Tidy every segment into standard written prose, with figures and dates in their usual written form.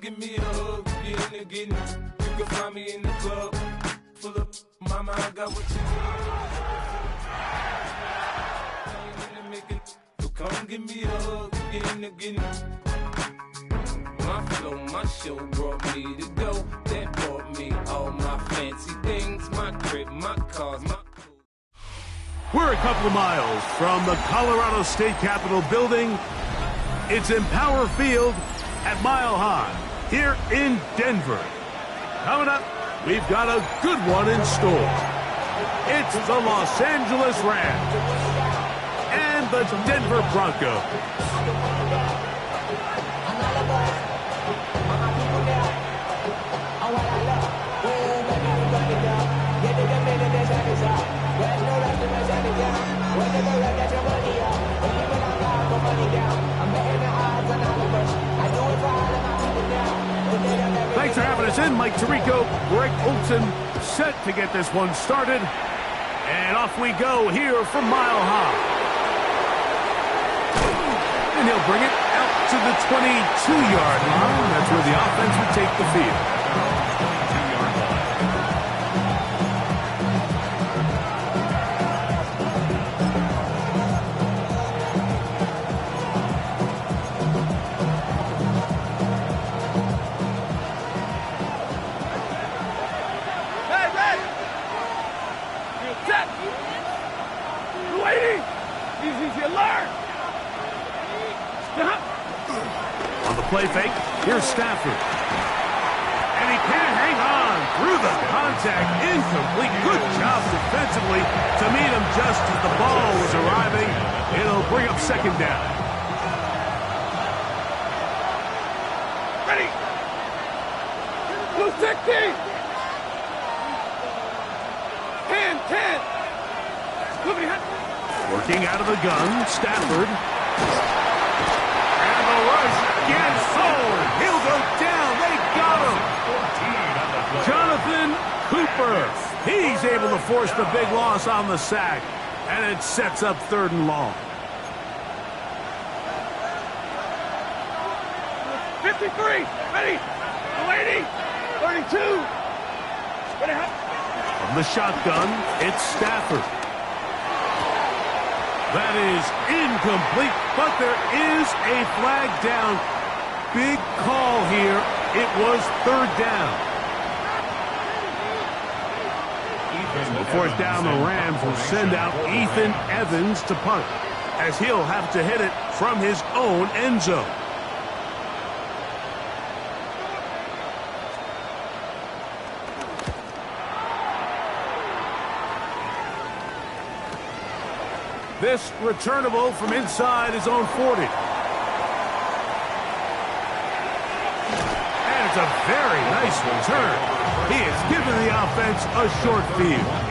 give me a hug, get in the getting. You can find me in the club, full of mama, I got what you need. So come give me a hug, get in the getting. My flow, my show brought me to go. That brought me all my fancy things, my crib, my cars, my clothes. We're a couple of miles from the Colorado State Capitol building. It's Empower Field at Mile High here in Denver. Coming up, we've got a good one in store. It's the Los Angeles Rams and the Denver Broncos. Thanks for having us in. Mike Tirico, Greg Olson, set to get this one started. And off we go here from Mile High. And he'll bring it out to the 22-yard line. That's where the offense will take the field. On the play fake, here's Stafford. And he can't hang on through the contact. Incomplete. Good job defensively to meet him just as the ball was arriving. It'll bring up second down. Ready. Blue 60. 10. Working out of the gun, Stafford. And the rush gets sold. He'll go down. They got him. Jonathan Cooper. He's able to force the big loss on the sack. And it sets up 3rd and long. 53. Ready. 80. 32. From the shotgun, it's Stafford. That is incomplete, but there is a flag down. Big call here. It was 3rd down. Before it's down, the Rams will send out Ethan Evans to punt, as he'll have to hit it from his own end zone. This returnable from inside his own 40. And it's a very nice return. He has given the offense a short field.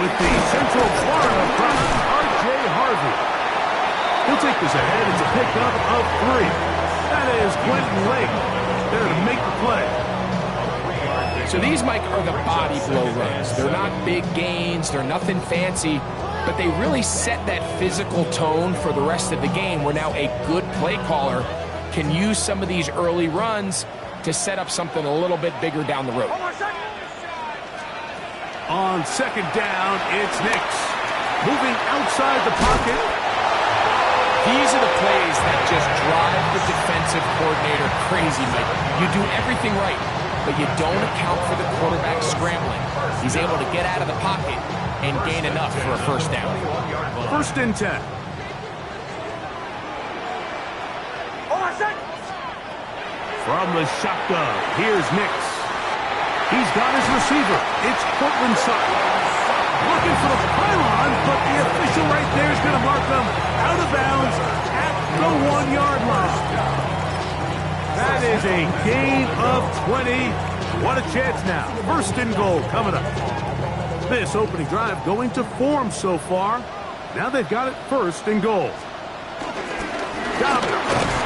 With the Central Florida product, R.J. Harvey. He'll take this ahead. It's a pickup of 3. That is Quentin Lake there to make the play. So these, Mike, are the body blow runs. They're not big gains. They're nothing fancy. But they really set that physical tone for the rest of the game, where now a good play caller can use some of these early runs to set up something a little bit bigger down the road. On 2nd down, it's Nix. Moving outside the pocket. These are the plays that just drive the defensive coordinator crazy, Mike. You do everything right, but you don't account for the quarterback scrambling. He's able to get out of the pocket and gain enough for a 1st down. 1st and 10. From the shotgun, here's Nix. He's got his receiver. It's Cortland Sutton. Looking for the pylon, but the official right there is going to mark them out of bounds at the 1-yard line. That is a gain of 20. What a chance now. 1st and goal coming up. This opening drive going to form so far. Now they've got it 1st and goal. Dobbins.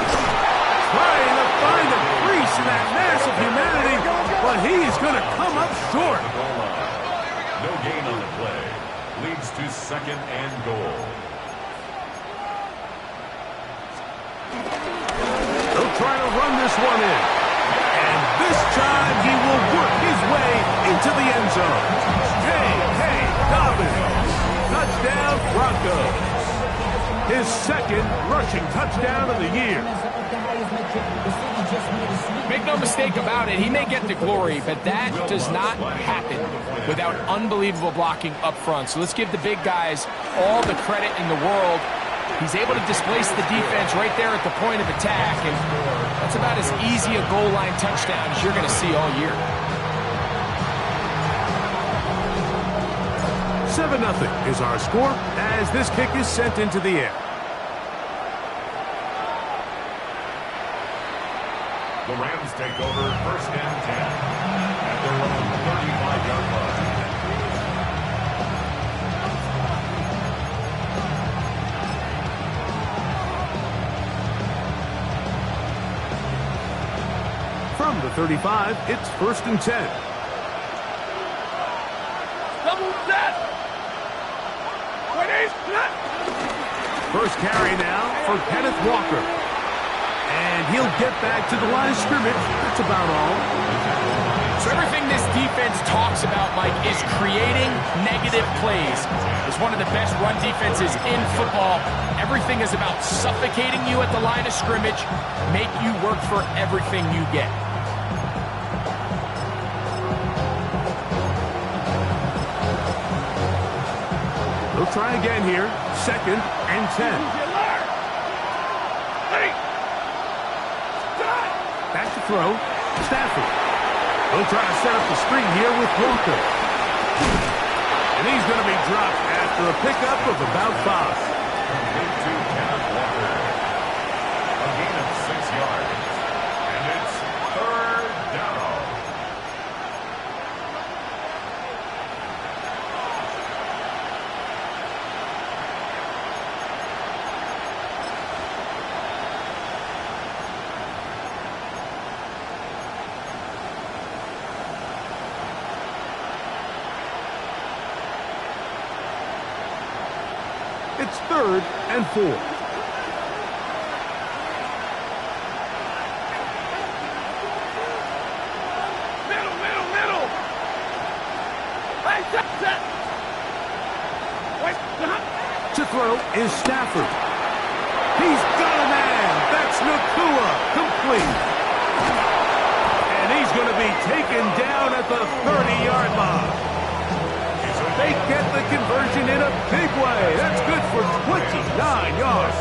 he is going to come up short. No gain on the play. Leads to 2nd and goal. They'll try to run this one in. And this time he will work his way into the end zone. Hey, Dobbins. Touchdown, Broncos. His 2nd rushing touchdown of the year. Make no mistake about it, he may get the glory, but that does not happen without unbelievable blocking up front. So let's give the big guys all the credit in the world. He's able to displace the defense right there at the point of attack, and that's about as easy a goal line touchdown as you're going to see all year. 7-0 is our score as this kick is sent into the air. The Rams take over 1st and 10 at their own 35-yard line. From the 35, it's 1st and 10. Double set. First carry now for Kenneth Walker. And he'll get back to the line of scrimmage. That's about all. So everything this defense talks about, Mike, is creating negative plays. It's one of the best run defenses in football. Everything is about suffocating you at the line of scrimmage, make you work for everything you get. They'll try again here. 2nd and 10. Back to throw. Stafford. They'll try to set up the screen here with Walker. And he's going to be dropped after a pickup of about 5. Complete to Kenneth Walker. A gain of 6 yards. And it's 3rd down. It's 3rd and 4. Middle. Hey, set. Wait, To throw is Stafford. He's got a man. That's Nakua. Complete. And he's going to be taken down at the 30-yard line. They get the conversion in a big way. That's good for 29 yards.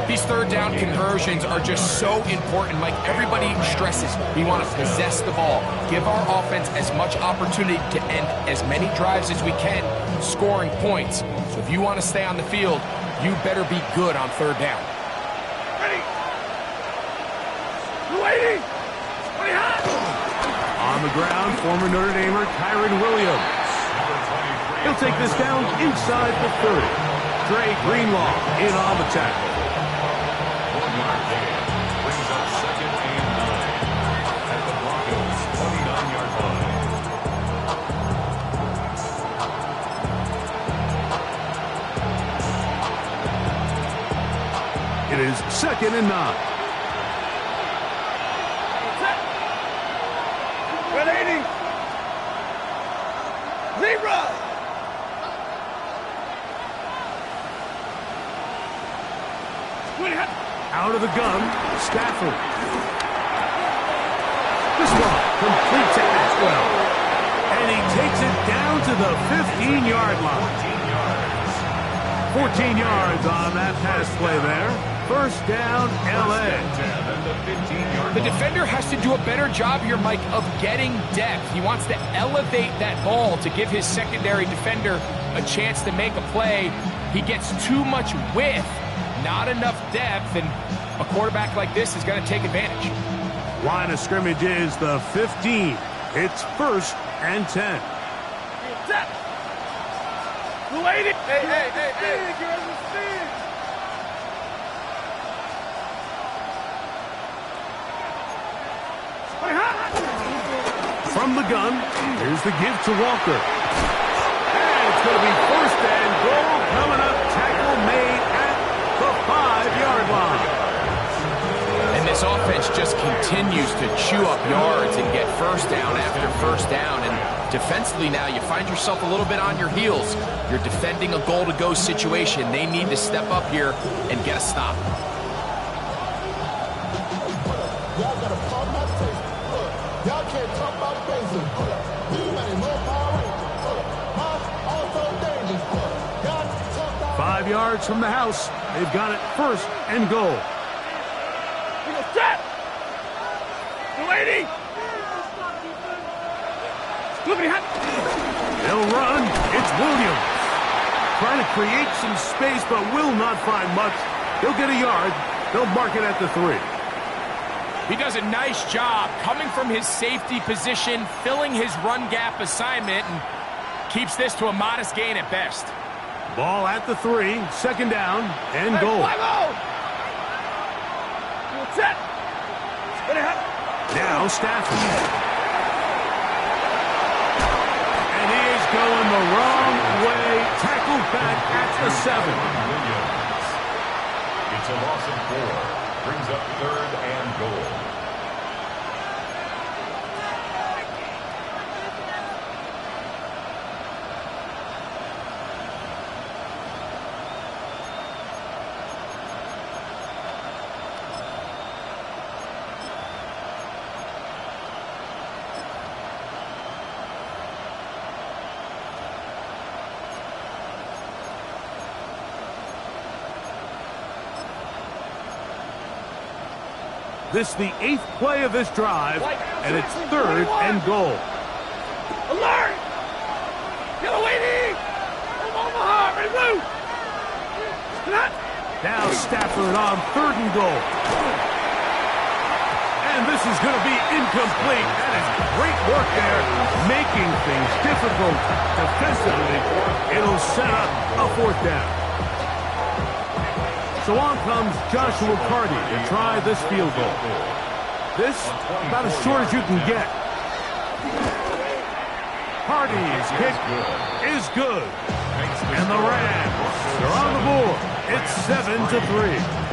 These 3rd down conversions are just so important. Like everybody stresses, we want to possess the ball, give our offense as much opportunity to end as many drives as we can, scoring points. So if you want to stay on the field, you better be good on 3rd down. ready. Waiting. On the ground, former Notre Damer Kyron Williams. He'll take this down inside the 30. Dre Greenlaw in on the tackle. 1-yard gain brings up 2nd and 9 at the Broncos' 29-yard line. It is 2nd and 9. Ready. Zebra. Out of the gun, Stafford. This one complete to Atwell. And he takes it down to the 15-yard line. 14 yards on that pass play there. First down, L.A. The defender has to do a better job here, Mike, of getting depth. He wants to elevate that ball to give his secondary defender a chance to make a play. He gets too much width, not enough depth, and a quarterback like this is going to take advantage. Line of scrimmage is the 15. It's 1st and 10. Set. Waiting. Hey. You're on the speed. From the gun, here's the give to Walker. And it's going to be first and goal coming up. Tackle made at the 5-yard line. And this offense just continues to chew up yards and get first down after first down. And defensively now, you find yourself a little bit on your heels. You're defending a goal-to-go situation. They need to step up here and get a stop. Y'all got to pump my taste. Y'all can't talk about basic. These money more power. Also dangerous. Y'all talk about 5 yards from the house. They've got it first and goal. Set! Lady! They'll run. It's Williams. Trying to create some space, but will not find much. He'll get a yard. They'll mark it at the 3. He does a nice job coming from his safety position, filling his run gap assignment, and keeps this to a modest gain at best. Ball at the 3, second down, and goal. Set! Now Stafford. And he is going the wrong way. Tackled back at the 7. Williams. It's a loss of 4. Brings up third and goal. This is the 8th play of this drive, and it's third and goal. Alert! Yellow waiting! From Omaha, ready to move! Now Stafford on third and goal. And this is going to be incomplete. That is great work there, making things difficult defensively. It'll set up a 4th down. So on comes Joshua Carty to try this field goal. This, about as short as you can get. Carty's kick is good. And the Rams, they're on the board. It's 7-3.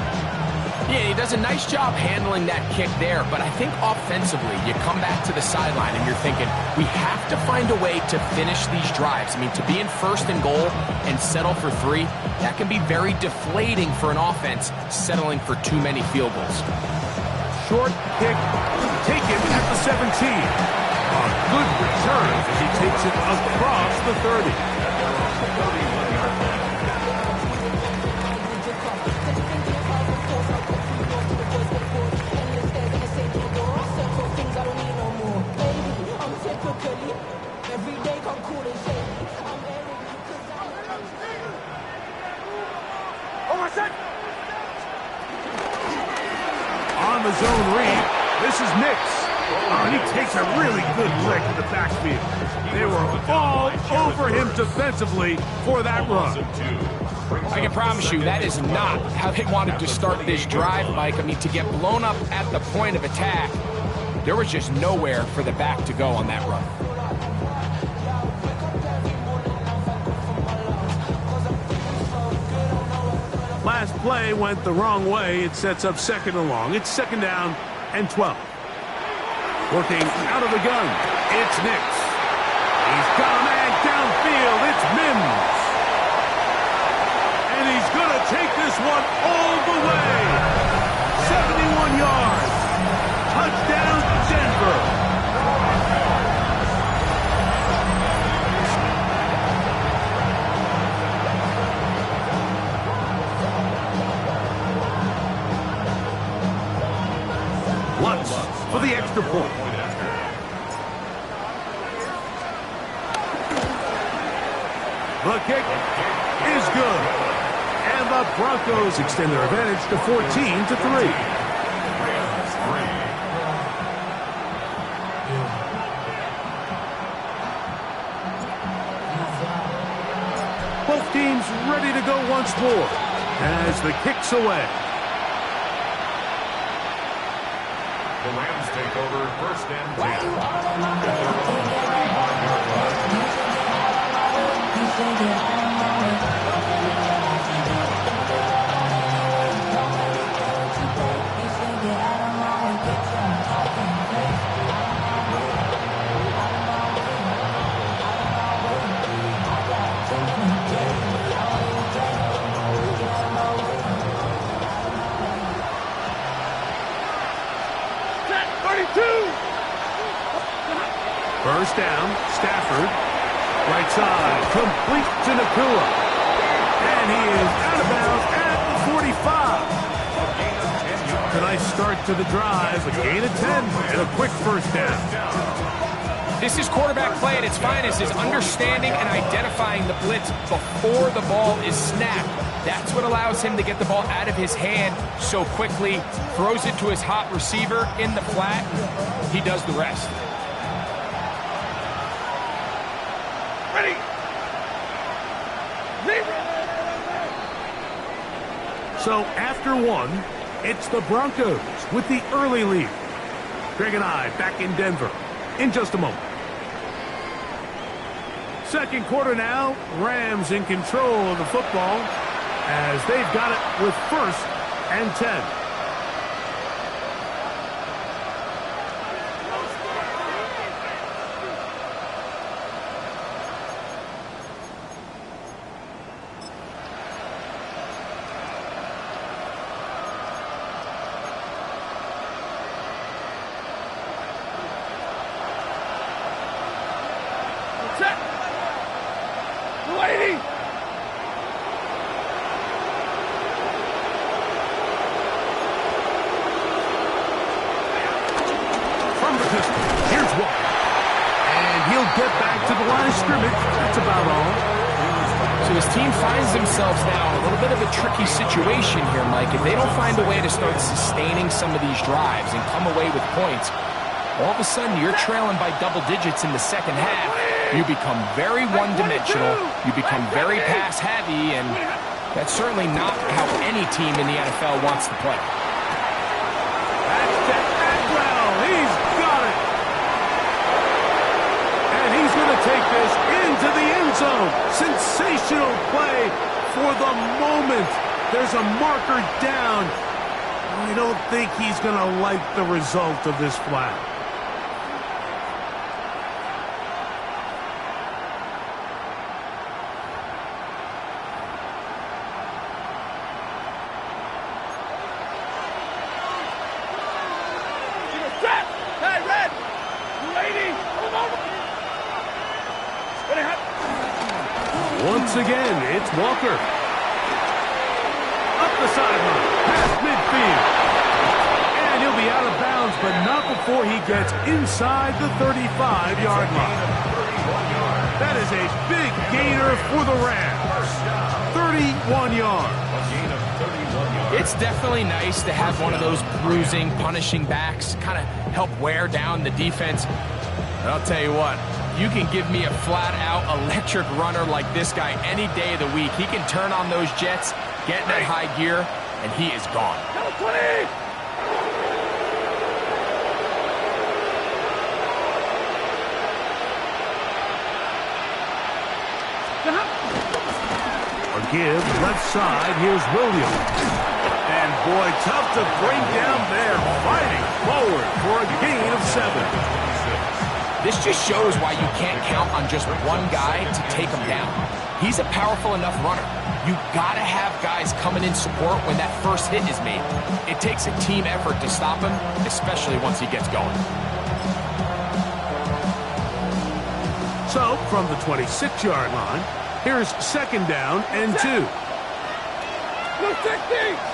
Yeah, he does a nice job handling that kick there, but I think offensively, you come back to the sideline and you're thinking, we have to find a way to finish these drives. I mean, to be in first and goal and settle for 3, that can be very deflating for an offense, settling for too many field goals. Short kick taken at the 17. A good return as he takes it across the 30. On the zone read, this is Nix. Oh, he takes a really good lick in the backfield. They were all over him defensively for that run. I can promise you that is not how they wanted to start this drive, Mike. I mean, to get blown up at the point of attack, there was just nowhere for the back to go on that run. Last play went the wrong way. It sets up second and long. It's second down and 12. Working out of the gun, it's Nix. He's got a man downfield. It's Mims. And he's going to take this one all the way. 71 yards. Touchdown, Denver. Lutz for the extra point. The kick is good. And the Broncos extend their advantage to 14-3. Both teams ready to go once more as the kick's away. The Rams take over 1st and 10. At their own 35-yard Set. 32. First down, Stafford. Right side, complete to Nakua. And he is out of bounds at the 45. A nice start to the drive, a gain of 10, and a quick first down. This is quarterback play at its finest, is understanding and identifying the blitz before the ball is snapped. That's what allows him to get the ball out of his hand so quickly, throws it to his hot receiver in the flat. He does the rest. Ready. Zero. So after one, it's the Broncos with the early lead. Greg and I back in Denver in just a moment. Second quarter now, Rams in control of the football as they've got it with 1st and 10. Set. 280. From the pistol, here's Walker. And he'll get back to the line of scrimmage. That's about all. So his team finds themselves now in a little bit of a tricky situation here, Mike. If they don't find a way to start sustaining some of these drives and come away with points, all of a sudden you're trailing by double digits in the second half. You become very one-dimensional. You become very pass-heavy, and that's certainly not how any team in the NFL wants to play. That's Jack Atwell. He's got it. And he's going to take this into the end zone. Sensational play for the moment. There's a marker down. I don't think he's going to like the result of this flag. Set. Hey, red. 280. Hold over. Ready, hot. Once again, it's Walker. Up the sideline, past midfield. And he'll be out of bounds, but not before he gets inside the 35-yard line. That is a big gainer for the Rams. 31 yards. It's definitely nice to have one of those bruising, punishing backs kind of help wear down the defense. And I'll tell you what, you can give me a flat-out electric runner like this guy any day of the week. He can turn on those jets, get in that high gear, and he is gone. Number 20. A give, left side, here's Williams. And boy, tough to bring down there, fighting forward for a gain of 7. This just shows why you can't count on just one guy to take him down. He's a powerful enough runner. You gotta have guys coming in support when that first hit is made. It takes a team effort to stop him, especially once he gets going. So, from the 26-yard line, here's 2nd down and 2. 260.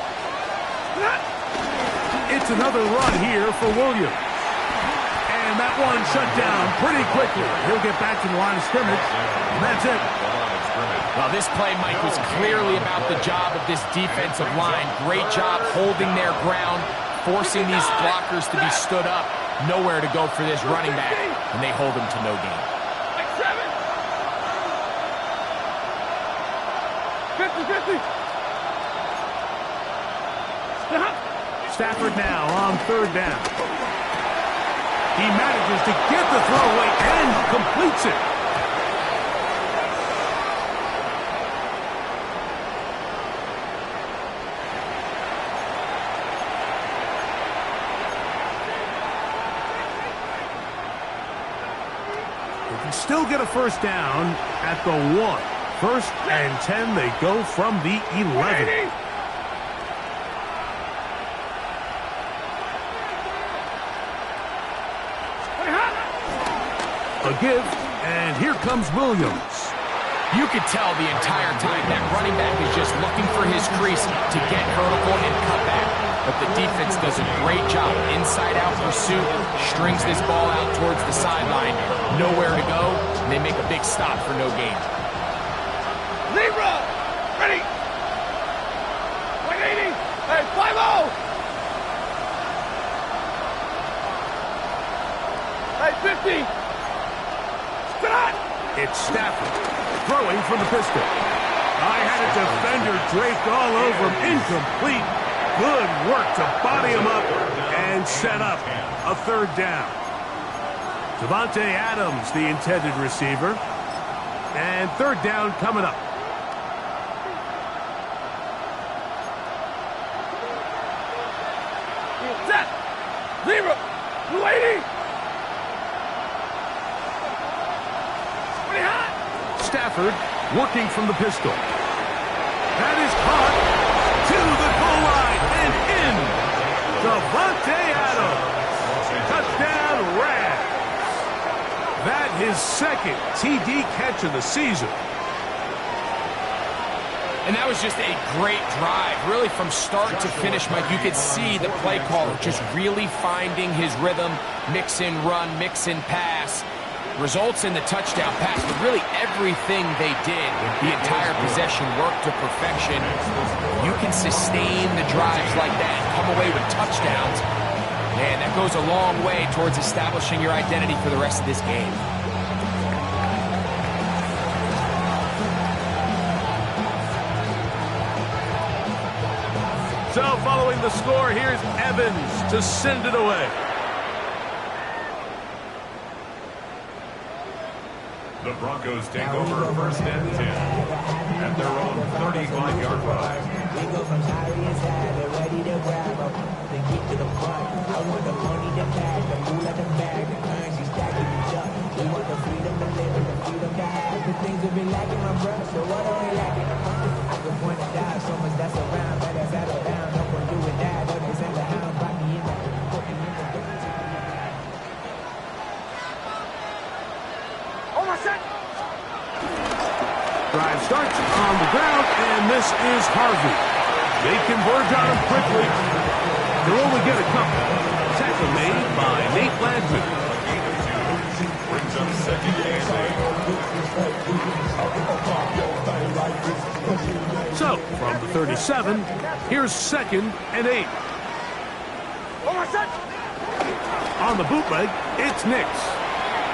It's another run here for Williams. And that one shut down pretty quickly. He'll get back to the line of scrimmage, and that's it. Well, this play, Mike, was clearly about the job of this defensive line. Great job holding their ground, forcing these blockers to be stood up. Nowhere to go for this running back, and they hold him to no gain. 50-50. Stafford now on 3rd down. He manages to get the throw away and completes it. They can still get a first down at the 1. 1st and 10, they go from the 11. A give, and here comes Williams. You could tell the entire time that running back is just looking for his crease to get vertical and cut back. But the defense does a great job. Inside-out pursuit, strings this ball out towards the sideline. Nowhere to go, and they make a big stop for no gain. Libra! Ready! 180! Hey, 5-0! Hey, 50! It's Stafford throwing from the pistol. I had a defender draped all over him. Incomplete. Good work to body him up and set up a 3rd down. Davante Adams, the intended receiver. And 3rd down coming up. Set! Libra! 280! Stafford working from the pistol. That is caught to the goal line and in. Davante Adams. Touchdown Rams. That his 2nd TD catch of the season. And that was just a great drive. Really from start to finish, Mike, you could see the play caller just really finding his rhythm. Mix and run, mix and pass. Results in the touchdown pass, but really everything they did, the entire possession worked to perfection. You can sustain the drives like that and come away with touchdowns. Man, that goes a long way towards establishing your identity for the rest of this game. So following the score, here's Evans to send it away. The Broncos take over 1st and 10 at their own 35-yard line. We go from high inside, they're ready to grab up. Then get to the front. I want the money to pack, the food at the bag, the currency stacking the junk. We want the freedom to live and the freedom to have. The things have been lacking, my brother, so what are we lacking? I can point it down, so much that's around, better settle down. Don't go do it that, don't they send the hound, brought me in the putting in the difference. Drive starts on the ground, and this is Harvey. They converge on him quickly. They'll only get a couple. Tackle made by Nate Landry. Brings up 2nd and 8. So, from the 37, here's 2nd and 8. On the bootleg, it's Nix.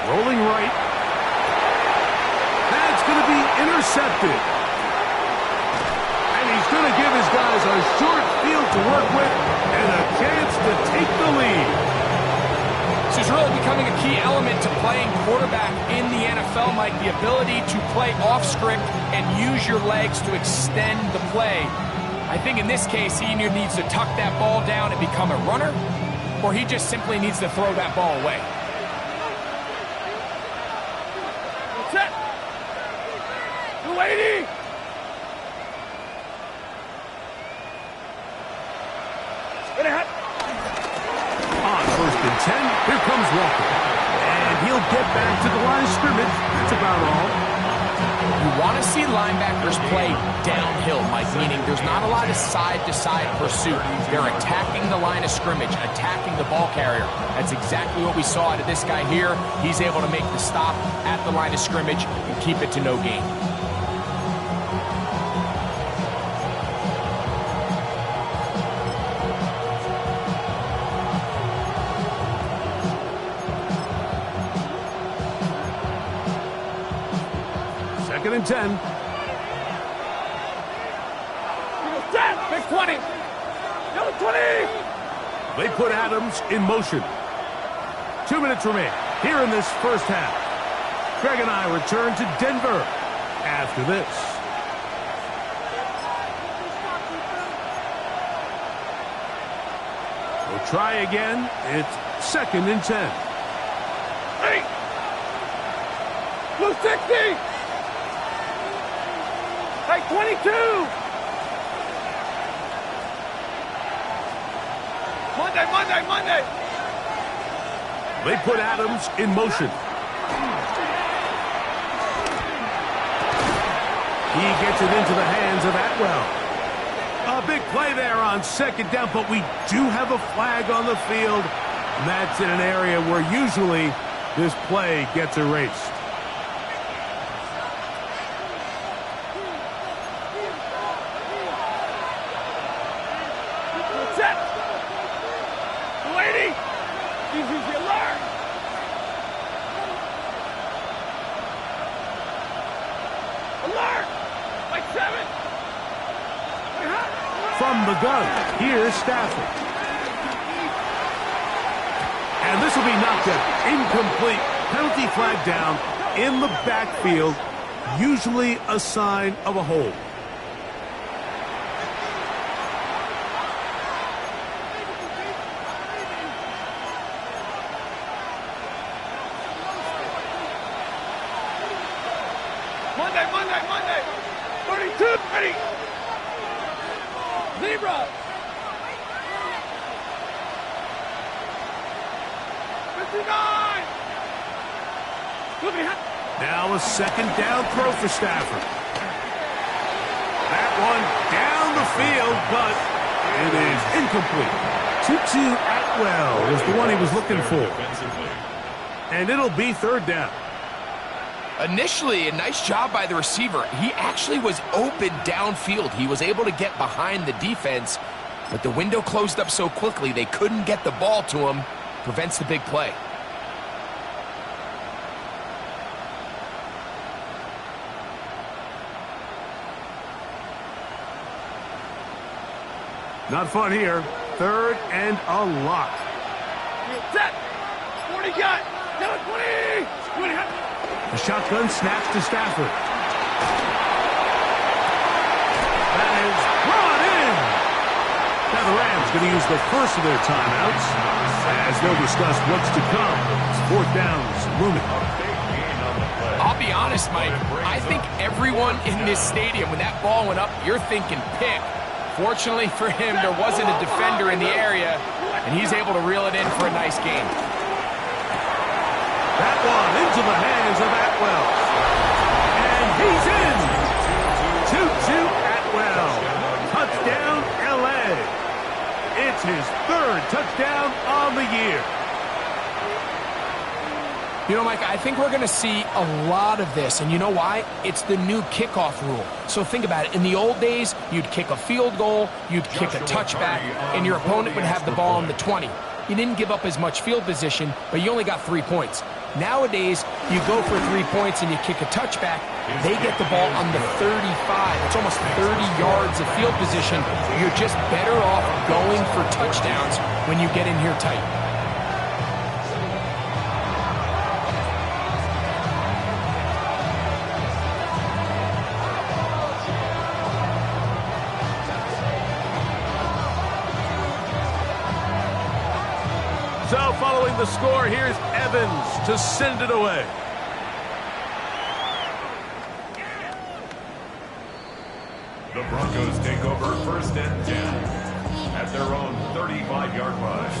Rolling right. That's going to be intercepted. And he's going to give his guys a short field to work with and a chance to take the lead. This is really becoming a key element to playing quarterback in the NFL, Mike. The ability to play off script and use your legs to extend the play. I think in this case, he either needs to tuck that ball down and become a runner, or he just simply needs to throw that ball away. Set! 280! On 1st and 10, here comes Walker. And he'll get back to the line of scrimmage. That's about all. You want to see linebackers play downhill, Mike, meaning there's not a lot of side-to-side pursuit. They're attacking the line of scrimmage, attacking the ball carrier. That's exactly what we saw out of this guy here. He's able to make the stop at the line of scrimmage and keep it to no gain. Second and 10. Big 20! Yellow 20! They put Adams in motion. 2 minutes remain here in this first half. Greg and I return to Denver after this. We'll try again. It's 2nd and 10. Hey! Blue 60! Hey, 22! Monday! They put Adams in motion. He gets it into the hands of Atwell. A big play there on 2nd down, but we do have a flag on the field. And that's in an area where usually this play gets erased. Set! 280! Easy the alert! Alert! Like 7! From the gun, here's Stafford. And this will be knocked out. Incomplete. Penalty flag down in the backfield. Usually a sign of a hold. Monday! 32! Ready! Zebra! 59! Now a 2nd down throw for Stafford. That one down the field, but it is incomplete. Tutu Atwell is the one he was looking for. And it'll be 3rd down. Initially, a nice job by the receiver. He actually was open downfield. He was able to get behind the defense, but the window closed up so quickly they couldn't get the ball to him. Prevents the big play. Not fun here. 3rd and a lot. Set! 40 got! Down 20! 20! The shotgun snaps to Stafford. That is brought in. Now the Rams going to use the first of their timeouts as they'll discuss what's to come. 4th downs looming. I'll be honest, Mike. I think everyone in this stadium, when that ball went up, you're thinking pick. Fortunately for him, there wasn't a defender in the area, and he's able to reel it in for a nice gain. That one into the hands of Atwell. And he's in. Tutu Atwell. Touchdown, L.A. It's his 3rd touchdown on the year. You know, Mike, I think we're going to see a lot of this, and you know why? It's the new kickoff rule. So think about it. In the old days, you'd kick a field goal, you'd kick a touchback, and your opponent would have the ball on the 20. You didn't give up as much field position, but you only got 3 points. Nowadays, you go for 3 points and you kick a touchback, they get the ball on the 35. It's almost 30 yards of field position. You're just better off going for touchdowns when you get in here tight. So following the score, here's Evans to send it away. The Broncos take over 1st and 10 at their own 35-yard line.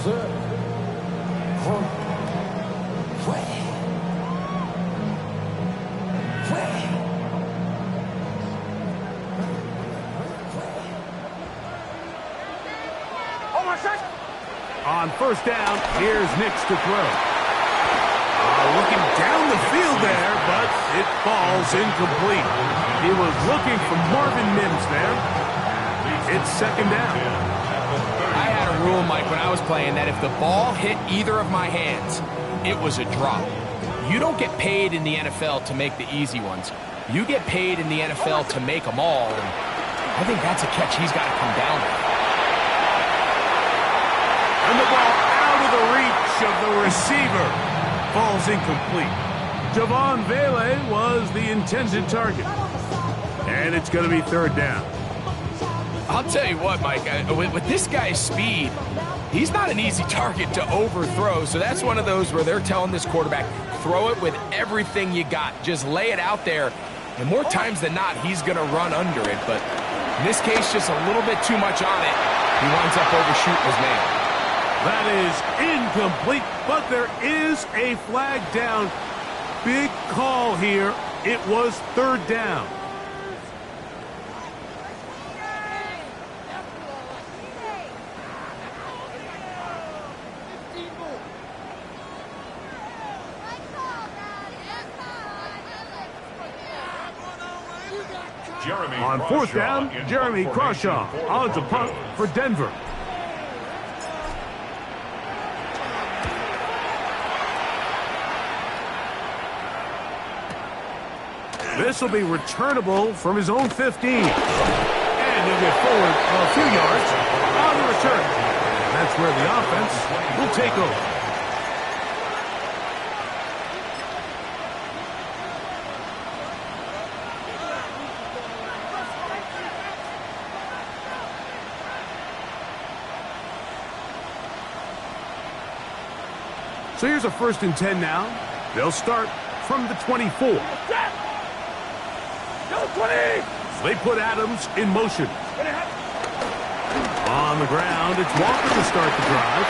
On 1st down, here's Nix to throw. Looking down the field there, but it falls incomplete. He was looking for Marvin Mims there. It's 2nd down. I had a rule, Mike, when I was playing that if the ball hit either of my hands, it was a drop. You don't get paid in the NFL to make the easy ones. You get paid in the NFL to make them all, and I think that's a catch he's got to come down with. And the ball out of the reach of the receiver falls incomplete. Javon Vele was the intended target. And it's going to be third down. I'll tell you what, Mike, with this guy's speed, he's not an easy target to overthrow. So that's one of those where they're telling this quarterback, throw it with everything you got. Just lay it out there. And more times than not, he's going to run under it. But in this case, just a little bit too much on it. He winds up overshooting his man. That is incomplete, but there is a flag down. Big call here. It was third down. On fourth down, Jeremy Crawshaw on to punt for Denver. This will be returnable from his own 15. And he'll get forward a few yards on the return. And that's where the offense will take over. So here's a 1st and 10 now. They'll start from the 24. They put Adams in motion. On the ground, it's Walker to start the drive.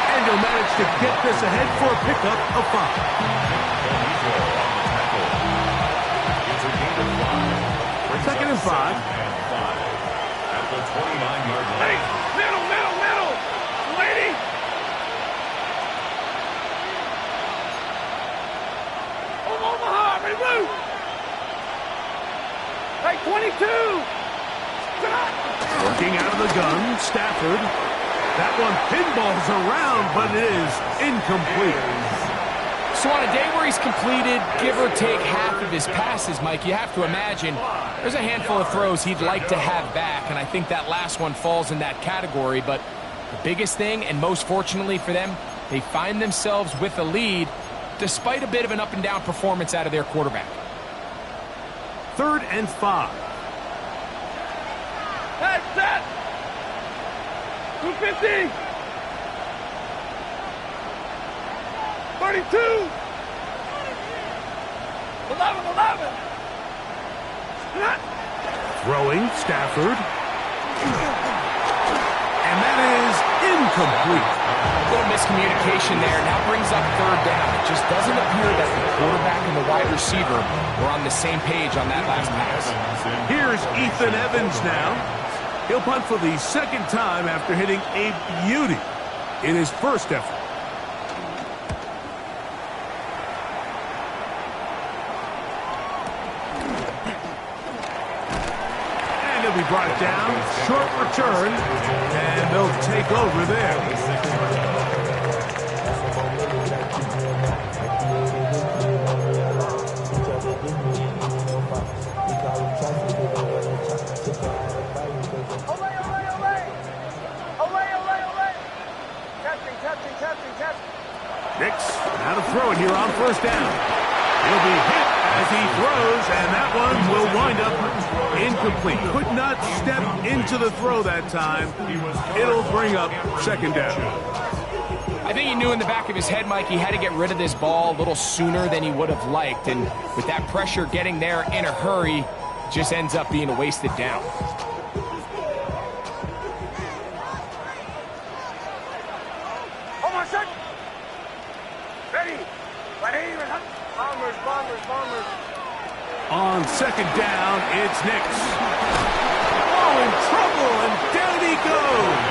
And he'll manage to get this ahead for a pickup of 5. Second and 5. At the 29-yard line. Hey, middle! Lady! Omaha, remove! Hey, 22! Working out of the gun, Stafford. That one pinballs around, but it is incomplete. So on a day where he's completed, give or take half of his passes, Mike, you have to imagine there's a handful of throws he'd like to have back, and I think that last one falls in that category. But the biggest thing, and most fortunately for them, they find themselves with a lead despite a bit of an up-and-down performance out of their quarterback. 3rd and 5. Hey, set! 250! 32! 11! Throwing, Stafford. And that is incomplete. A little miscommunication there. Now brings up 3rd down. It just doesn't appear that the quarterback and the wide receiver were on the same page on that last pass. Here's Ethan Evans now. He'll punt for the 2nd time after hitting a beauty in his first effort. And he'll be brought down. Short return. And they'll take over there. Nix, now to throw it here on 1st down. He'll be hit as he throws, and that one will wind up incomplete. Could not step into the throw that time. It'll bring up 2nd down. I think he knew in the back of his head, Mike, he had to get rid of this ball a little sooner than he would have liked. And with that pressure getting there in a hurry, it just ends up being a wasted down. On 2nd down, it's Nix. Oh, in trouble, and down he goes.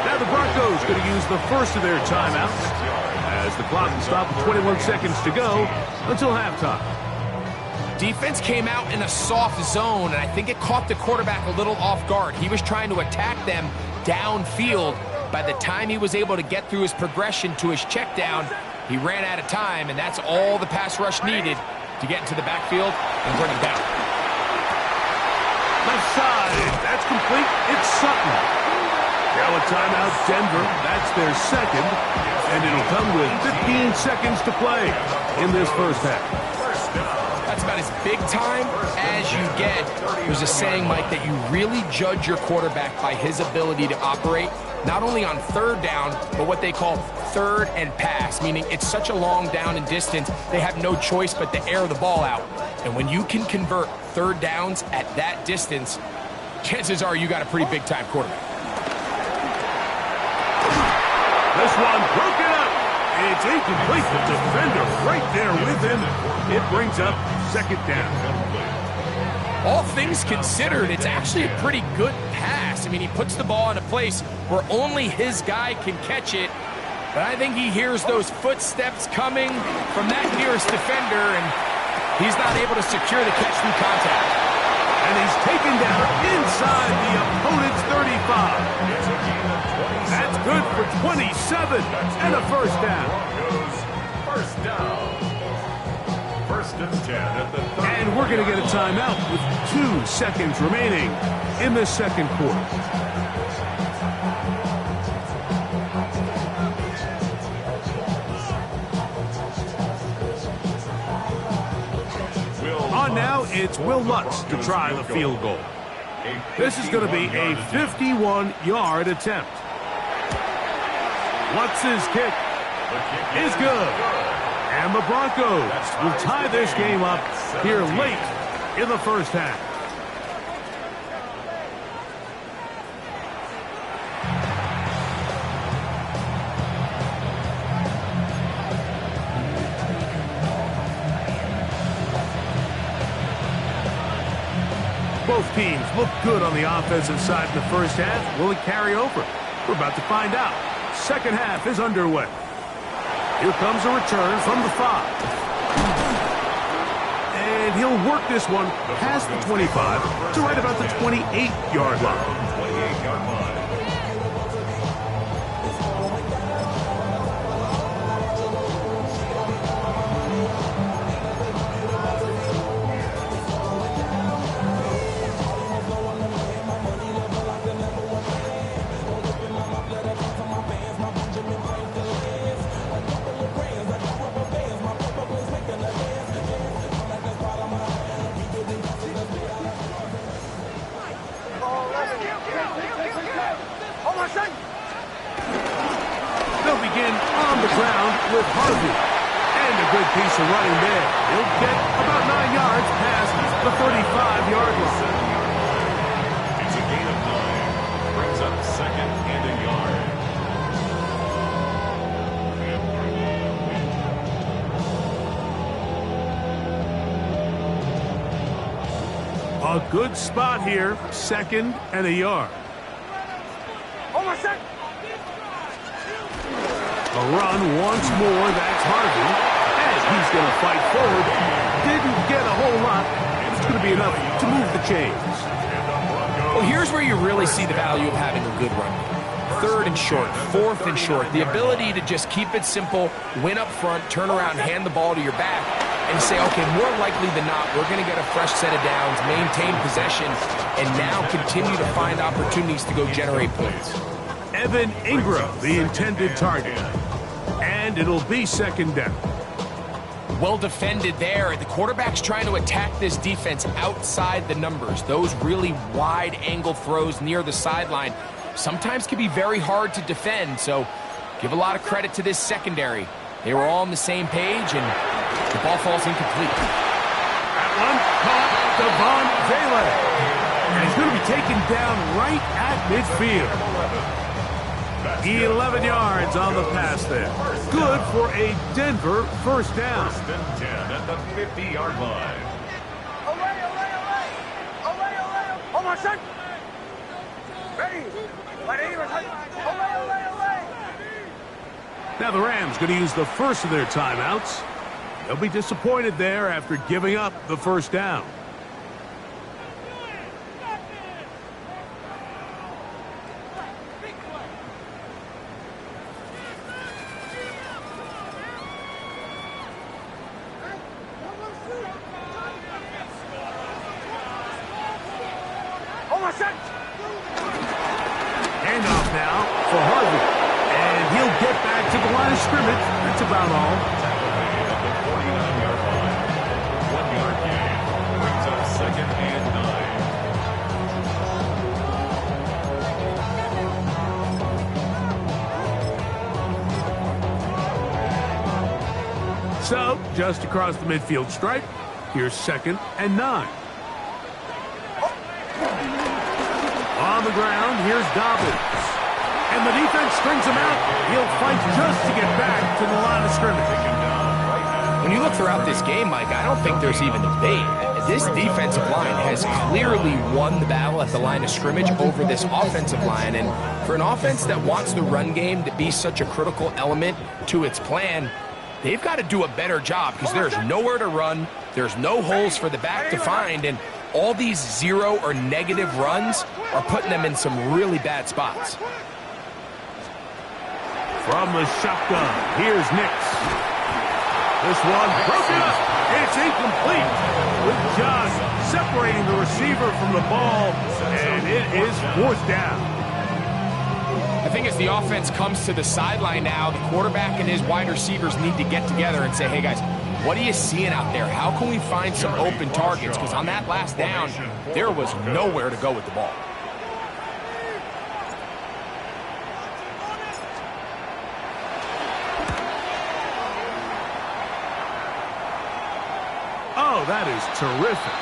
Now the Broncos going to use the first of their timeouts as the clock will stop with 21 seconds to go until halftime. Defense came out in a soft zone, and I think it caught the quarterback a little off guard. He was trying to attack them downfield. By the time he was able to get through his progression to his check down, he ran out of time, and that's all the pass rush needed to get into the backfield and bring him down. Left side, that's complete. It's Sutton. Now a timeout, Denver. That's their second, and it'll come with 15 seconds to play in this first half. That's about as big time as you get. There's a saying, Mike, that you really judge your quarterback by his ability to operate, not only on third down, but what they call third and pass, meaning it's such a long down and distance, they have no choice but to air the ball out. And when you can convert third downs at that distance, chances are you got a pretty big-time quarterback. This one broken up. It's incomplete. The defender right there with him. It brings up second down. All things considered, it's actually a pretty good pass. I mean, he puts the ball in a place where only his guy can catch it. But I think he hears those footsteps coming from that nearest defender, and he's not able to secure the catch through contact. And he's taken down inside the opponent's 35. That's good for 27 and a first down. First down. First and 10 at the 30. And we're going to get a timeout with 2 seconds remaining in the second quarter. On now, it's Will Lutz to try the field goal. This is going to be a 51-yard attempt. Lutz's kick is good. And the Broncos will tie this game up here late in the first half. Both teams look good on the offensive side in the first half. Will it carry over? We're about to find out. Second half is underway. Here comes a return from the 5. And he'll work this one past the 25 to right about the 28-yard line. 28-yard line. They'll begin on the ground with Harvey. And a good piece of running there. He'll get about 9 yards past the 35-yard line. It's a gain of 9. Brings up second and a yard. A good spot here, second and a yard. A run once more, that's Harvey. And he's going to fight forward. Didn't get a whole lot. It's going to be enough to move the chains. Well, here's where you really see the value of having a good run. Third and short, fourth and short. The ability to just keep it simple, win up front, turn around, hand the ball to your back, and say, okay, more likely than not, we're going to get a fresh set of downs, maintain possession, and now continue to find opportunities to go generate points. Evan Ingram, the intended target. And it'll be second down. Well defended there. The quarterback's trying to attack this defense outside the numbers. Those really wide angle throws near the sideline sometimes can be very hard to defend, so give a lot of credit to this secondary. They were all on the same page, and the ball falls incomplete. That one caught Devon Vela. And he's going to be taken down right at midfield. 11 yards on the pass there. Good for a Denver first down. First and 10 at the 50-yard line. Hold on, son. Ready. Now the Rams going to use the first of their timeouts. They'll be disappointed there after giving up the first down. Handoff now for Harvey. And he'll get back to the line of scrimmage. That's about all. Tackle made at the 49-yard line. 1-yard gain brings up 2nd and 9. So, just across the midfield stripe, here's 2nd and 9. On the ground, here's Dobbins. And the defense strings him out. He'll fight just to get back to the line of scrimmage. When you look throughout this game, Mike, I don't think there's even debate. This defensive line has clearly won the battle at the line of scrimmage over this offensive line. And for an offense that wants the run game to be such a critical element to its plan, they've got to do a better job because there's nowhere to run. There's no holes for the back to find. And all these 0 or negative runs are putting them in some really bad spots. From the shotgun, here's Nix. This one broken up. It's incomplete. With Josh separating the receiver from the ball, and it is 4th down. I think as the offense comes to the sideline now, the quarterback and his wide receivers need to get together and say, hey, guys, what are you seeing out there? How can we find some open targets? Because on that last down, there was nowhere to go with the ball. Oh, that is terrific.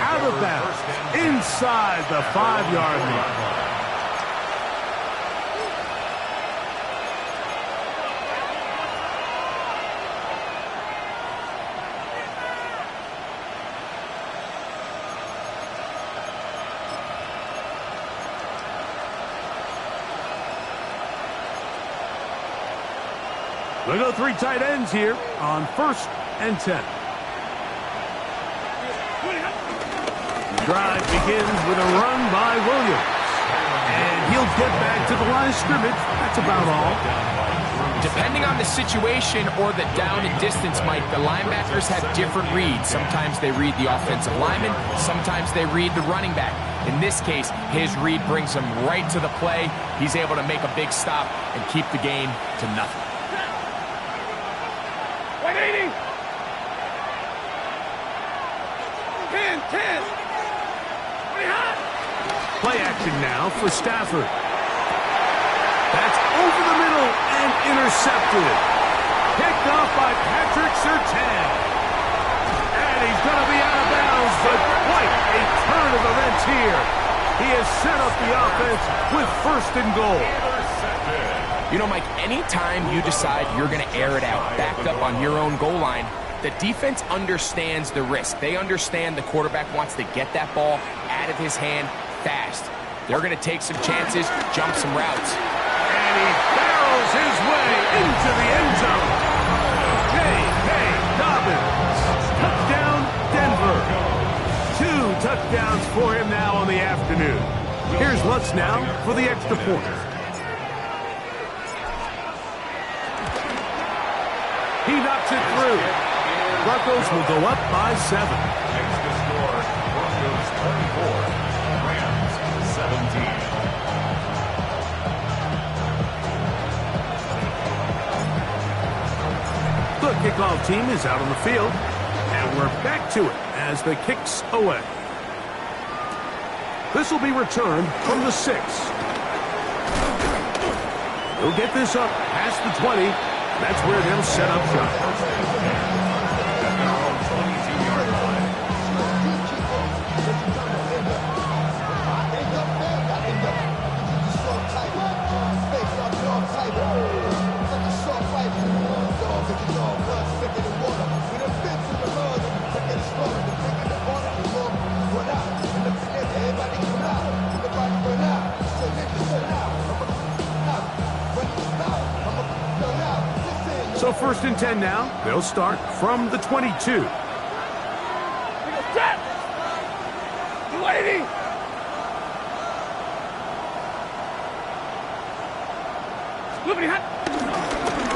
Out of bounds, inside the 5-yard line. They go 3 tight ends here on 1st and 10. Drive begins with a run by Williams. And he'll get back to the line of scrimmage. That's about all. Depending on the situation or the down and distance, Mike, the linebackers have different reads. Sometimes they read the offensive lineman. Sometimes they read the running back. In this case, his read brings him right to the play. He's able to make a big stop and keep the game to nothing. 180. 10. Play action now for Stafford. That's over the middle and intercepted. Picked off by Patrick Surtain. And he's going to be out of bounds, but quite a turn of events here. He has set up the offense with 1st and goal. You know, Mike, anytime you decide you're going to air it out, backed up on your own goal line, the defense understands the risk. They understand the quarterback wants to get that ball out of his hand fast. They're going to take some chances, jump some routes. And he barrels his way into the end zone. Hey, Dobbins. Touchdown, Denver. 2 touchdowns for him now on the afternoon. Here's Lutz now for the extra point. He knocks it through. Broncos will go up by 7. Next to score, Broncos 24, Rams 17. The kickoff team is out on the field, and we're back to it as the kick's away. This will be returned from the 6. He'll get this up past the 20. That's where they'll set up shop. So 1st and 10 now. They'll start from the 22.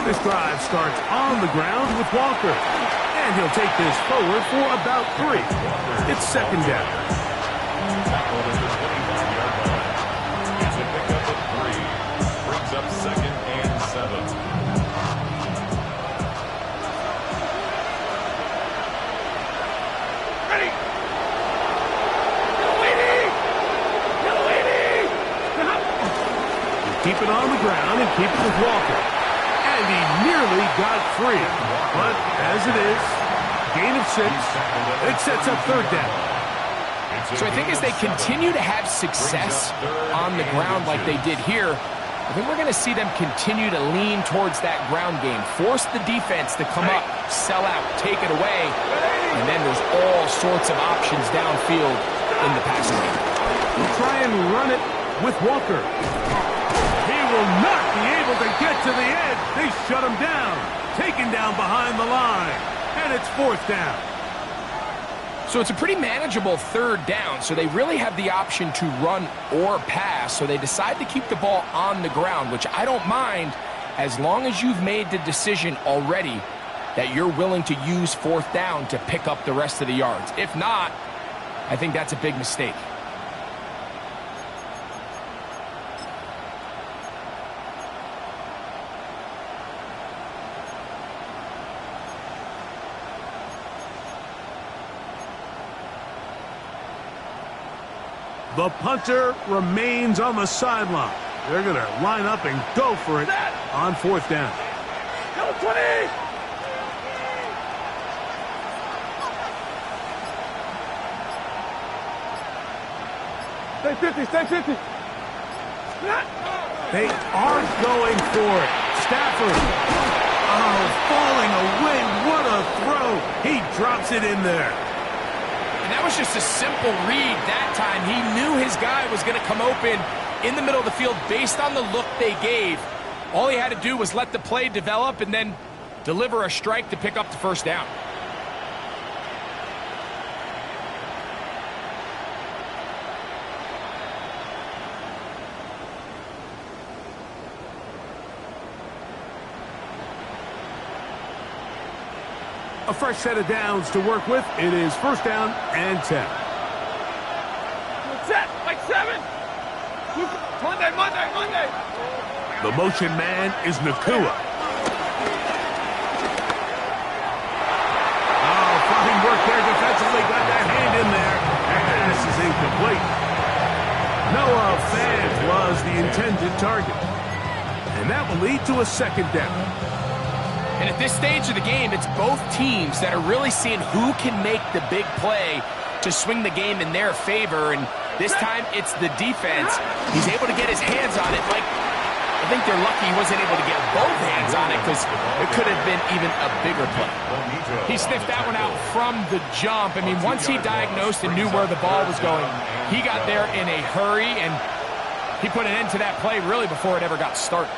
This drive starts on the ground with Walker. And he'll take this forward for about 3. It's 2nd down. Tackled at the 25-yard line. It's a pickup of 3. run and keep it with Walker. And he nearly got free. But as it is, gain of 6. It sets up third down. So I think as they continue to have success on the ground like they did here, I think we're going to see them continue to lean towards that ground game. Force the defense to come up, sell out, take it away, and then there's all sorts of options downfield in the passing game. We'll try and run it with Walker. He will not be able to get to the edge. They shut him down. Taken down behind the line. And it's fourth down. So it's a pretty manageable third down, so they really have the option to run or pass, so they decide to keep the ball on the ground, which I don't mind as long as you've made the decision already that you're willing to use fourth down to pick up the rest of the yards. If not, I think that's a big mistake. The punter remains on the sideline. They're going to line up and go for it on fourth down. Go 20! Stay 50, stay 50. They are going for it. Stafford. Oh, falling away. What a throw. He drops it in there. And that was just a simple read that time. He knew his guy was going to come open in the middle of the field based on the look they gave. All he had to do was let the play develop and then deliver a strike to pick up the first down. A fresh set of downs to work with. It is first down and 10. Set, like 7. Monday. The motion man is Nakua. Oh, fine work there defensively. Got that hand in there. And this is incomplete. Noah Fant was the intended target. And that will lead to a second down. And at this stage of the game, it's both teams that are really seeing who can make the big play to swing the game in their favor. And this time, it's the defense. He's able to get his hands on it. Like, I think they're lucky he wasn't able to get both hands on it because it could have been even a bigger play. He sniffed that one out from the jump. I mean, once he diagnosed and knew where the ball was going, he got there in a hurry, and he put an end to that play really before it ever got started.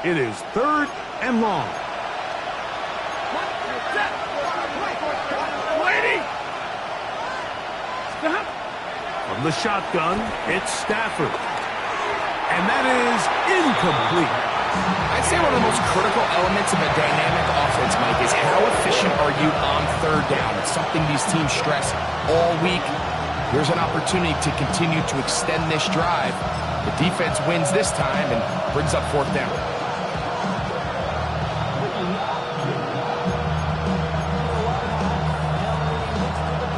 It is third and long. Waiting. Stop. From the shotgun, it's Stafford. And that is incomplete. I'd say one of the most critical elements of a dynamic offense, Mike, is how efficient are you on third down. It's something these teams stress all week. Here's an opportunity to continue to extend this drive. The defense wins this time and brings up fourth down.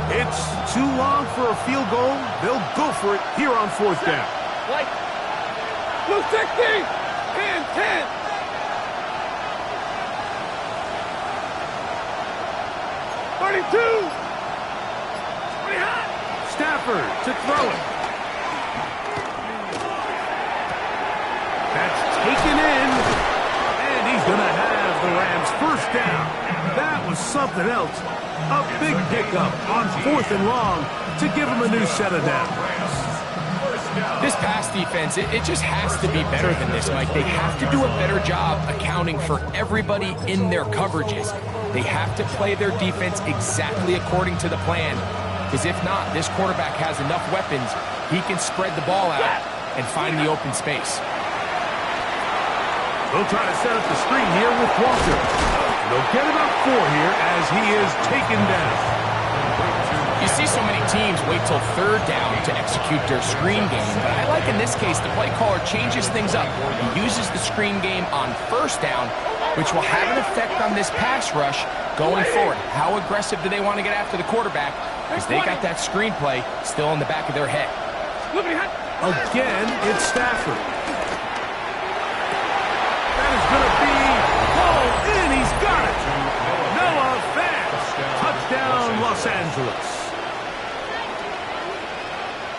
It's too long for a field goal. They'll go for it here on fourth down. Like, blue 60, and 10. Stafford to throw it. That's taken in, and he's going to have the Rams first down. That was something else. A big pickup on fourth and long to give him a new set of downs. This pass defense, it just has to be better than this, Mike. They have to do a better job accounting for everybody in their coverages. They have to play their defense exactly according to the plan, because if not, this quarterback has enough weapons, he can spread the ball out and find the open space. They'll try to set up the screen here with Walker. They'll get about 4 here as he is taken down. You see so many teams wait till third down to execute their screen game, but I like in this case the play caller changes things up. He uses the screen game on first down, which will have an effect on this pass rush going forward. How aggressive do they want to get after the quarterback? Because they got that screenplay still in the back of their head. Again, it's Stafford. That is going to be hauled in. He's got it. Noah Fant. Touchdown, Los Angeles.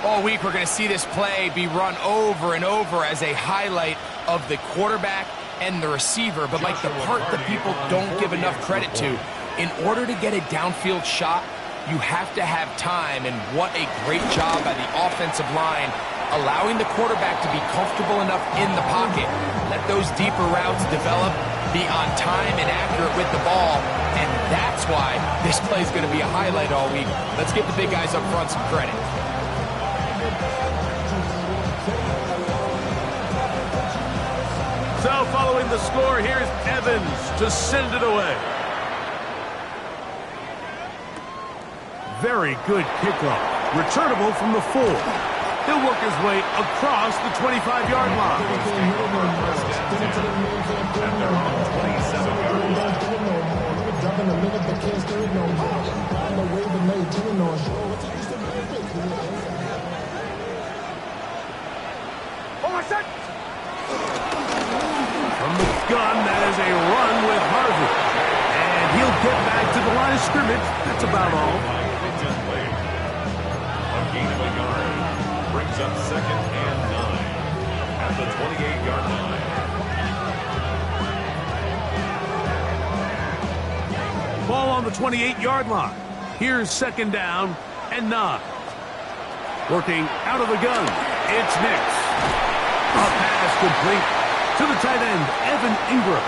All week, we're going to see this play be run over and over as a highlight of the quarterback and the receiver. But like the part that people don't give enough credit to, in order to get a downfield shot, you have to have time. And what a great job by the offensive line, allowing the quarterback to be comfortable enough in the pocket. Let those deeper routes develop, be on time and accurate with the ball. And that's why this play is going to be a highlight all week. Let's give the big guys up front some credit. So following the score, here's Evans to send it away. Very good kickoff. Returnable from the 4. He'll work his way across the 25-yard line. And they're on the 27-yard line. From the gun, that is a run with Harvey. And he'll get back to the line of scrimmage. That's about all. A gain of a yard brings up 2nd and 9 at the 28-yard line. Ball on the 28-yard line. Here's 2nd down and 9. Working out of the gun, it's Nix. A pass complete to the tight end, Evan Ingram.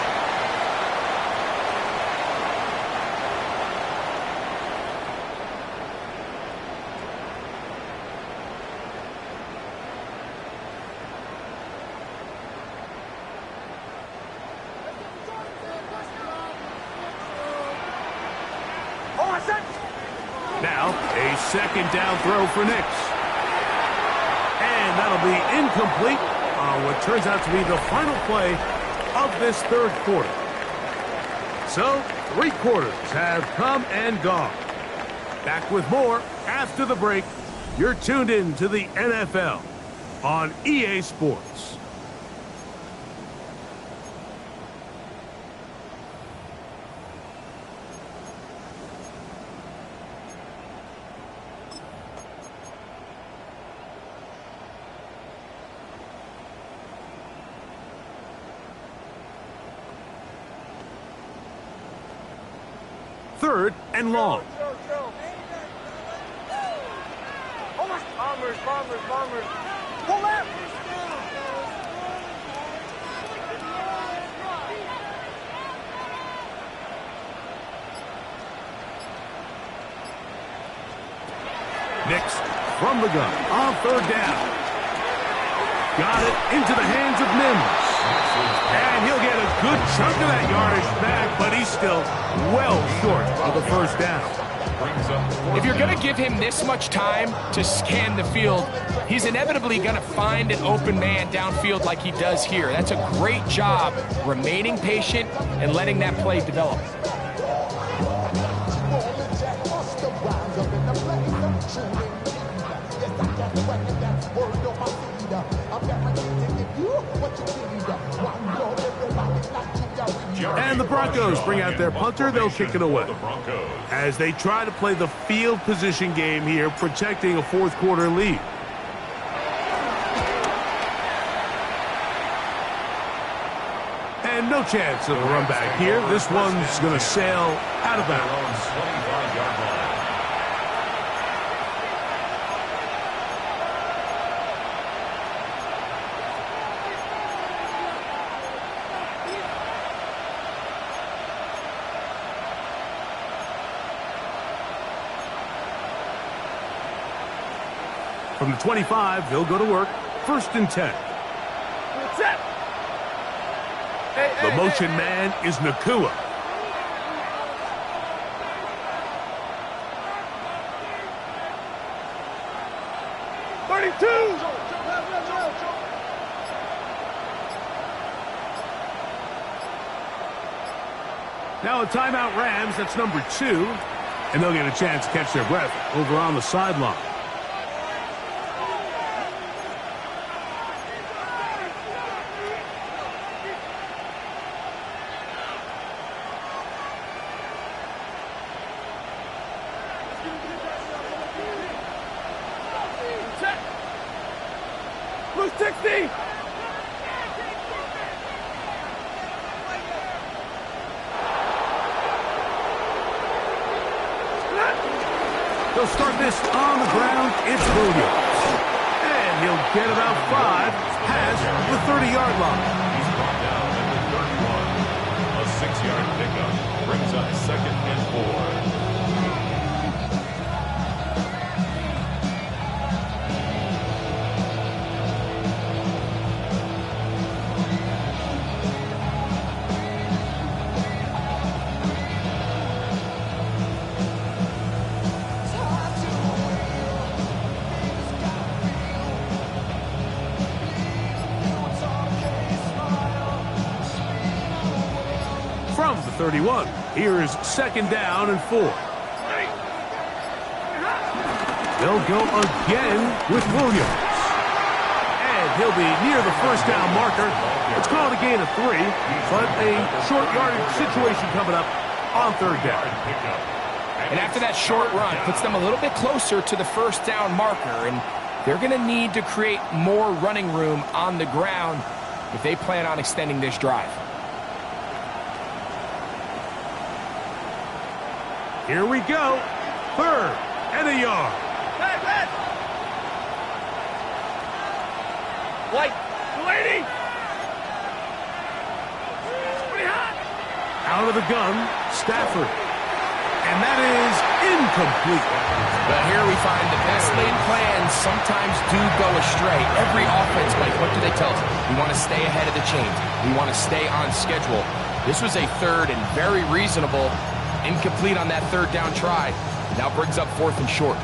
Now, a 2nd down throw for Nix. And that'll be incomplete on what turns out to be the final play of this 3rd quarter. So, 3 quarters have come and gone. Back with more after the break. You're tuned in to the NFL on EA Sports. Third and long. Bombers. Pull left. Nix from the gun on 3rd down. Got it into the hands of Mims. And he'll get a good chunk of that yardage back, but he's still well short of the 1st down. If you're going to give him this much time to scan the field, he's inevitably going to find an open man downfield like he does here. That's a great job remaining patient and letting that play develop. And the Broncos bring out their punter. They'll kick it away as they try to play the field position game here, protecting a 4th quarter lead. And no chance of a run back here. This one's going to sail out of bounds. 25-yard line. From the 25, they'll go to work. 1st and 10. The motion man is Nakua. Now a timeout Rams, that's number 2. And they'll get a chance to catch their breath over on the sideline. Blue 60! They'll start this on the ground. It's Williams. And he'll get about 5 past the 30-yard line. He's brought down at the 31. A 6-yard pickup brings up 2nd and 4. From the 31, here's 2nd down and 4. They'll go again with Williams. And he'll be near the 1st down marker. It's called a gain of 3, but a short yardage situation coming up on 3rd down. And after that short run, puts them a little bit closer to the 1st down marker, and they're going to need to create more running room on the ground if they plan on extending this drive. Here we go. 3rd and a yard. Hey, red! White! 280! Pretty hot! Out of the gun, Stafford. And that is incomplete. But here we find the best laid plans sometimes do go astray. Every offense, Mike, what do they tell us? We want to stay ahead of the chains. We want to stay on schedule. This was a 3rd and very reasonable. Incomplete on that 3rd down try. Now brings up 4th and short.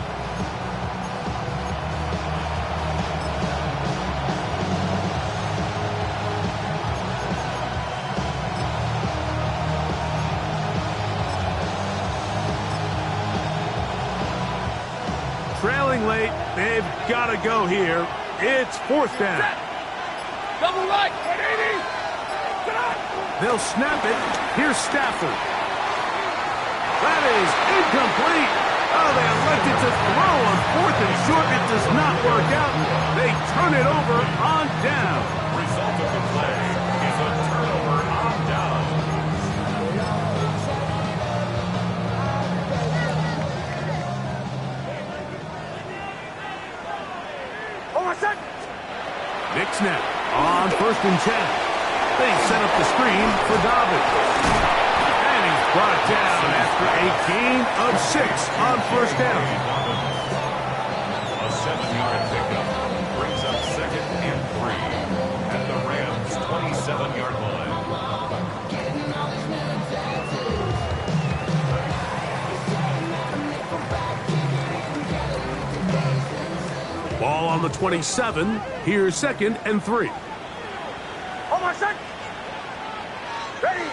Trailing late, they've got to go here. It's 4th down. Double right! 180! They'll snap it. Here's Stafford. That is incomplete. Oh, they elected to throw on 4th and short. It does not work out. They turn it over on down. Result of the play is a turnover on down. Nick snap on 1st and 10. They set up the screen for Dobbins. And he's brought down after a gain of 6 on 1st down. A 7-yard pickup brings up 2nd and 3 at the Rams' 27-yard line. Ball on the 27. Here's 2nd and 3. Hold on, set! Ready!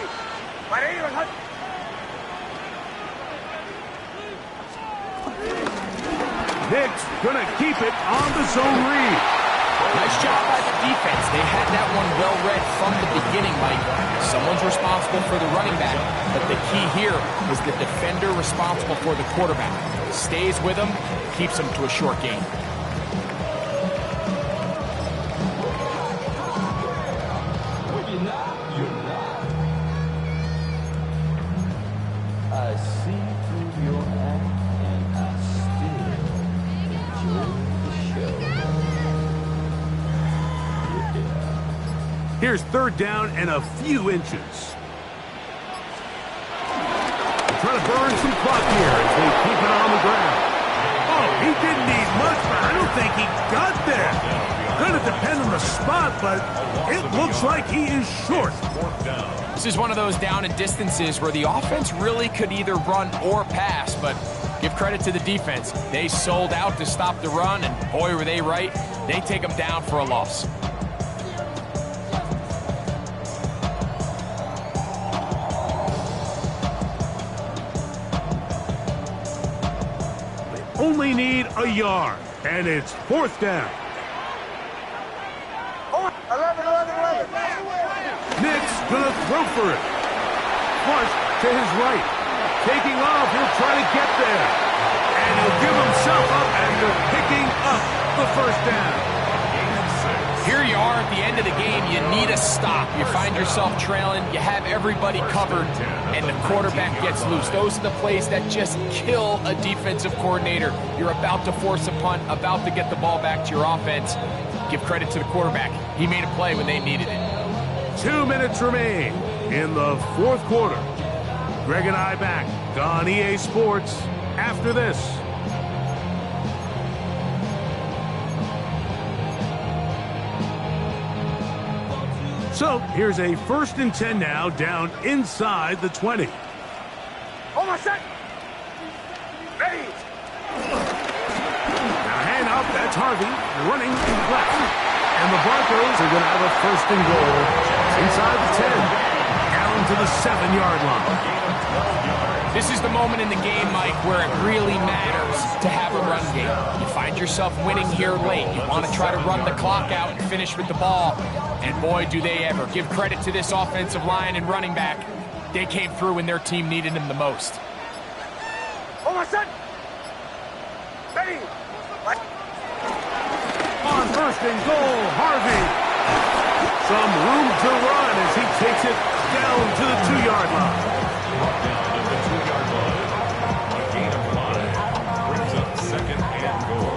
Nick's going to keep it on the zone read. Nice job by the defense. They had that one well read from the beginning, Mike. Someone's responsible for the running back, but the key here is the defender responsible for the quarterback. Stays with him, keeps him to a short gain. I see through your act and I still enjoy the show. Yeah. Here's 3rd down and a few inches. Trying to burn some clock here as they keep it on the ground. Oh, he didn't need much, but I don't think he got there. Going to depend on the spot, but it looks like he is short. This is one of those down and distances where the offense really could either run or pass, but give credit to the defense. They sold out to stop the run, and boy, were they right. They take them down for a loss. only need a yard, and it's 4th down. 11. Nick's gonna throw for it. Flush to his right. Taking off, he'll try to get there. And he'll give himself up after picking up the 1st down. Here you are at the end of the game. You need a stop. You find yourself trailing. You have everybody covered, and the quarterback gets loose. Those are the plays that just kill a defensive coordinator. You're about to force a punt, about to get the ball back to your offense. Give credit to the quarterback. He made a play when they needed it. 2 minutes remain in the 4th quarter. Greg and I back on EA Sports after this. So, here's a 1st and 10 now, down inside the 20. Hold on, set. Ready. Now hand up, that's Harvey, running left. And the Broncos are going to have a 1st and goal inside the 10, down to the 7-yard line. This is the moment in the game, Mike, where it really matters to have a run game. You find yourself winning here late. You want to try to run the clock out and finish with the ball. And boy, do they ever. Give credit to this offensive line and running back. They came through when their team needed them the most. Hold on, set. Ready. On 1st and goal, Harvey. Some room to run as he takes it down to the 2-yard line. Brought down at the 2-yard line. A gain of 5 brings up 2nd and goal.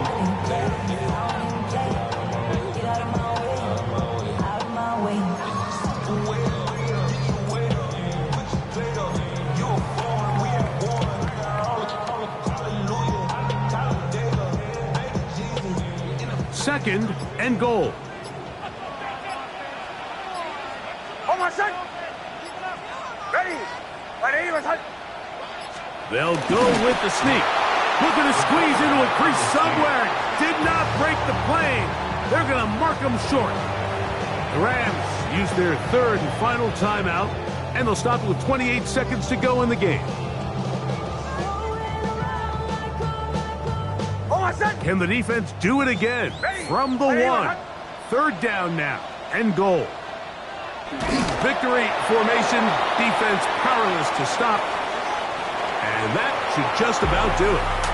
Second and goal. Hold on, set. Ready. They'll go with the sneak. Looking to squeeze into a crease somewhere. Did not break the plane. They're going to mark them short. The Rams use their 3rd and final timeout, and they'll stop with 28 seconds to go in the game. Can the defense do it again? From the 1. 3rd down now, and goal. Victory formation, defense powerless to stop. And that should just about do it.